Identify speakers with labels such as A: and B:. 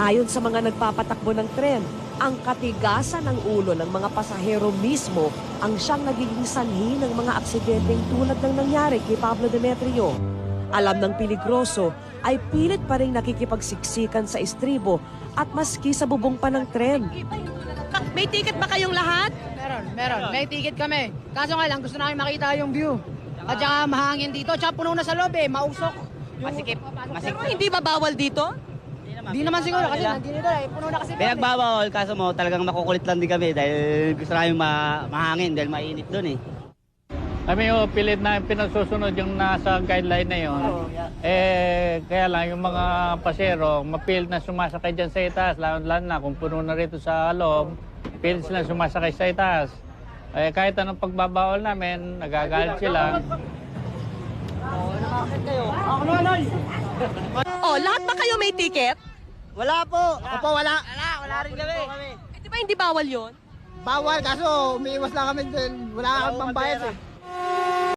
A: Ayon sa mga nagpapatakbo ng tren, ang katigasan ng ulo ng mga pasahero mismo ang siyang nagiging sanhi ng mga aksidenteng tulad ng nangyari kay Pablo Demetrio. Alam ng peligroso ay pilit pa rin nakikipagsiksikan sa estribo at maski sa bubong pa ng tren. May ticket ba kayong lahat?
B: Meron. May ticket kami. Kaso nga lang, gusto namin makita yung view. At saka mahangin dito. Tsaka puno na sa loob eh. Mausok.
C: Masikip.
A: Pero hindi ba bawal dito?
B: Di naman siguro kasi nandito eh. Puno na kasi.
C: Pinagbawal, kaso mo talagang makukulit lang din kami dahil gusto namin mahangin dahil mainit doon eh.
D: Kami pilit na pinagsusunod yung nasa guideline na yun. Kaya lang yung mga pasero, mapilit na sumasakay dyan sa itaas, lalo na kung puno na rito sa loob, pilit sila sumasakay sa itaas. Kahit anong pagbabawal namin, nagagalit sila.
A: Lahat ba kayo may ticket?
B: Wala po. Ako po wala. Wala rin kami.
A: Di ba hindi bawal yun?
B: Bawal kaso umiiwas lang kami din. Wala kang pambayad eh.